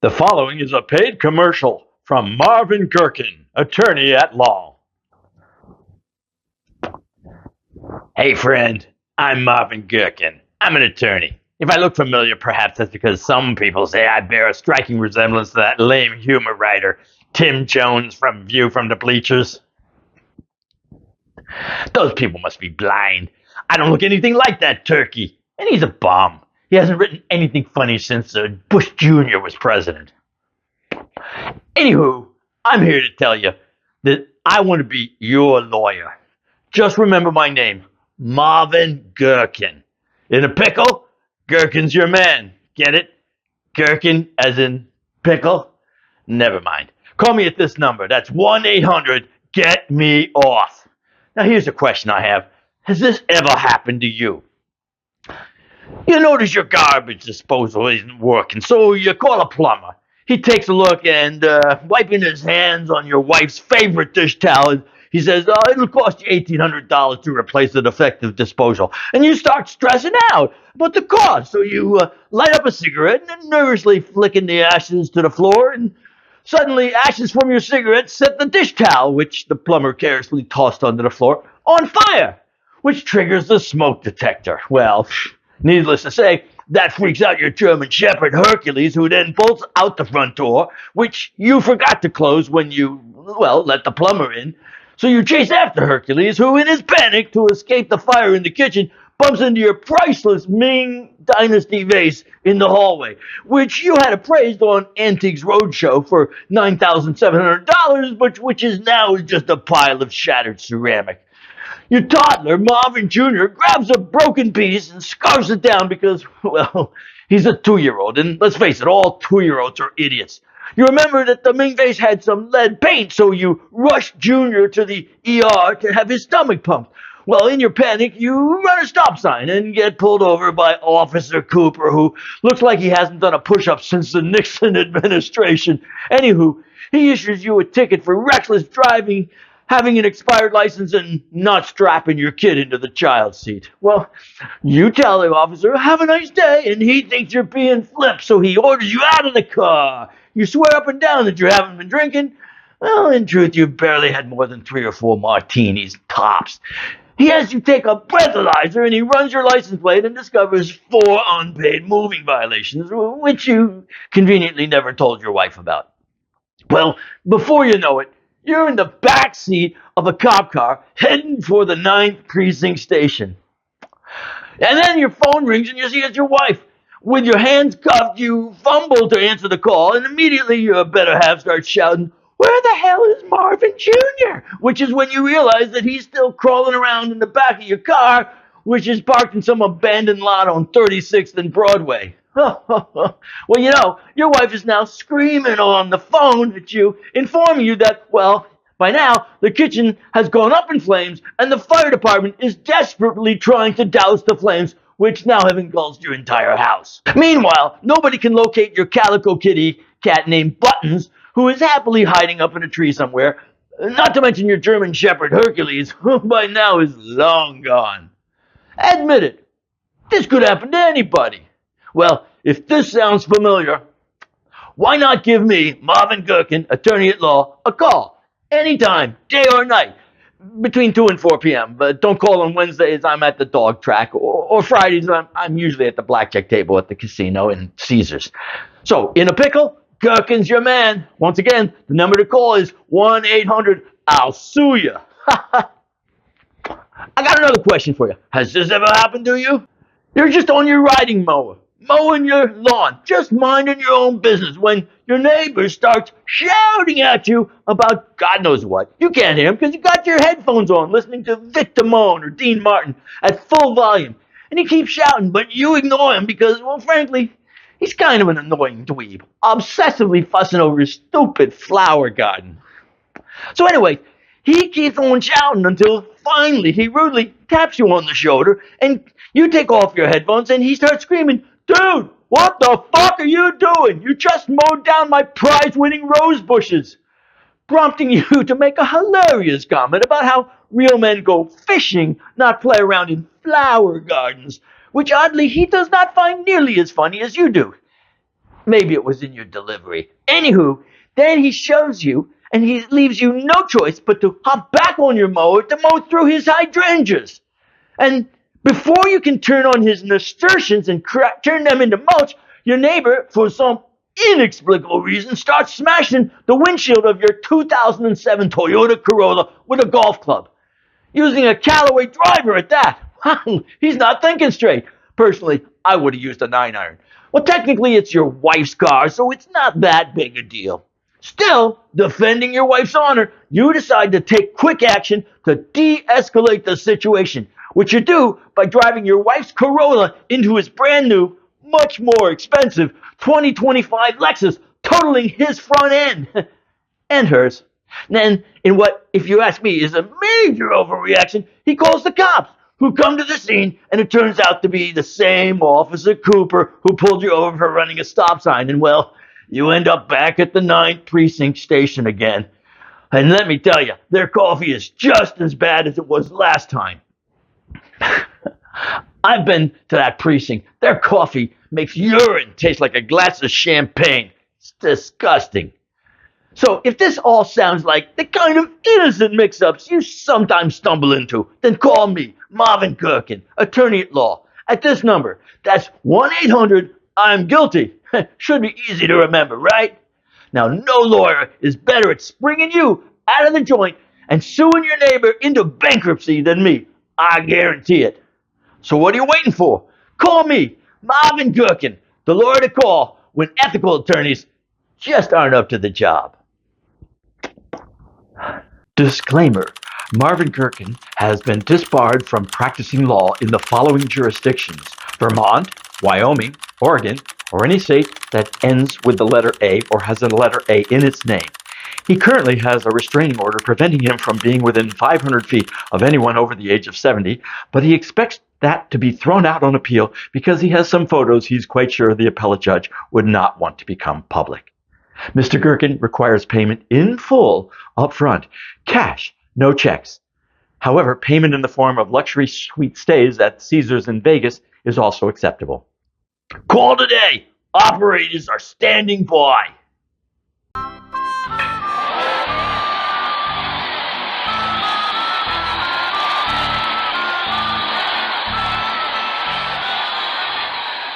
The following is a paid commercial from Marvin Guerkin, attorney at law. Hey friend, I'm Marvin Guerkin. I'm an attorney. If I look familiar, perhaps that's because some people say I bear a striking resemblance to that lame humor writer, Tim Jones from View from the Bleachers. Those people must be blind. I don't look anything like that turkey. And he's a bum. He hasn't written anything funny since Bush Jr. was president. Anywho, I'm here to tell you that I want to be your lawyer. Just remember my name, Marvin Guerkin. In a pickle, Gherkin's your man. Get it? Gherkin as in pickle? Never mind. Call me at this number. That's 1-800-GET-ME-OFF. Now here's a question I have. Has this ever happened to you? You notice your garbage disposal isn't working, so you call a plumber. He takes a look and, wiping his hands on your wife's favorite dish towel, he says, it'll cost you $1,800 to replace the defective disposal. And you start stressing out about the cost. So you light up a cigarette and nervously flicking the ashes to the floor, and suddenly ashes from your cigarette set the dish towel, which the plumber carelessly tossed onto the floor, on fire, which triggers the smoke detector. Well, needless to say, that freaks out your German Shepherd Hercules, who then bolts out the front door, which you forgot to close when you, let the plumber in. So you chase after Hercules, who in his panic to escape the fire in the kitchen, bumps into your priceless Ming Dynasty vase in the hallway, which you had appraised on Antiques Roadshow for $9,700, but which is now just a pile of shattered ceramic. Your toddler, Marvin Jr., grabs a broken piece and scarfs it down because, he's a 2-year-old. And let's face it, all 2-year-olds are idiots. You remember that the Ming vase had some lead paint, so you rush Jr. to the ER to have his stomach pumped. Well, in your panic, you run a stop sign and get pulled over by Officer Cooper, who looks like he hasn't done a push-up since the Nixon administration. Anywho, he issues you a ticket for reckless driving, having an expired license, and not strapping your kid into the child seat. Well, you tell the officer, have a nice day, and he thinks you're being flipped, so he orders you out of the car. You swear up and down that you haven't been drinking. Well, in truth, you've barely had more than 3 or 4 martinis, tops. He has you take a breathalyzer, and he runs your license plate and discovers 4 unpaid moving violations, which you conveniently never told your wife about. Well, before you know it, you're in the back seat of a cop car heading for the 9th precinct station. And then your phone rings and you see it's your wife. With your hands cuffed, you fumble to answer the call, and immediately your better half starts shouting, "Where the hell is Marvin Jr.?" Which is when you realize that he's still crawling around in the back of your car, which is parked in some abandoned lot on 36th and Broadway. Well, your wife is now screaming on the phone at you, informing you that, by now, the kitchen has gone up in flames, and the fire department is desperately trying to douse the flames, which now have engulfed your entire house. Meanwhile, nobody can locate your calico kitty cat named Buttons, who is happily hiding up in a tree somewhere, not to mention your German Shepherd Hercules, who by now is long gone. Admit it, this could happen to anybody. Well, if this sounds familiar, why not give me, Marvin Guerkin, attorney at law, a call, anytime, day or night, between 2 and 4 p.m. But don't call on Wednesdays, I'm at the dog track, or Fridays, I'm usually at the blackjack table at the casino in Caesars. So, in a pickle, Gherkin's your man. Once again, the number to call is 1-800-I'll sue you. I got another question for you. Has this ever happened to you? You're just on your riding mower, mowing your lawn, just minding your own business, when your neighbor starts shouting at you about God knows what. You can't hear him because you got your headphones on, listening to Vic Damone or Dean Martin at full volume. And he keeps shouting, but you ignore him because, frankly, he's kind of an annoying dweeb, obsessively fussing over his stupid flower garden. So anyway, he keeps on shouting until finally he rudely taps you on the shoulder, and you take off your headphones, and he starts screaming, "Dude, what the fuck are you doing? You just mowed down my prize-winning rose bushes," prompting you to make a hilarious comment about how real men go fishing, not play around in flower gardens, which oddly he does not find nearly as funny as you do. Maybe it was in your delivery. Anywho, then he shoves you, and he leaves you no choice but to hop back on your mower to mow through his hydrangeas. And before you can turn on his nasturtiums and turn them into mulch, your neighbor, for some inexplicable reason, starts smashing the windshield of your 2007 Toyota Corolla with a golf club, using a Callaway driver at that. Wow, he's not thinking straight. Personally, I would have used a 9-iron. Well, technically, it's your wife's car, so it's not that big a deal. Still, defending your wife's honor, you decide to take quick action to de-escalate the situation, which you do by driving your wife's Corolla into his brand new, much more expensive 2025 Lexus, totaling his front end and hers. Then, in what, if you ask me, is a major overreaction, he calls the cops, who come to the scene, and it turns out to be the same Officer Cooper who pulled you over for running a stop sign, and well, you end up back at the 9th Precinct station again. And let me tell you, their coffee is just as bad as it was last time. I've been to that precinct. Their coffee makes urine taste like a glass of champagne. It's disgusting. So if this all sounds like the kind of innocent mix-ups you sometimes stumble into, then call me, Marvin Guerkin, attorney at law, at this number. That's 1-800-I'm-GUILTY. Should be easy to remember, right? Now, no lawyer is better at springing you out of the joint and suing your neighbor into bankruptcy than me. I guarantee it. So what are you waiting for? Call me, Marvin Guerkin, the lawyer to call when ethical attorneys just aren't up to the job. Disclaimer. Marvin Guerkin has been disbarred from practicing law in the following jurisdictions: Vermont, Wyoming, Oregon, or any state that ends with the letter A or has a letter A in its name. He currently has a restraining order preventing him from being within 500 feet of anyone over the age of 70, but he expects that to be thrown out on appeal because he has some photos he's quite sure the appellate judge would not want to become public. Mr. Guerkin requires payment in full up front, cash, no checks. However, payment in the form of luxury suite stays at Caesars in Vegas is also acceptable. Call today. Operators are standing by.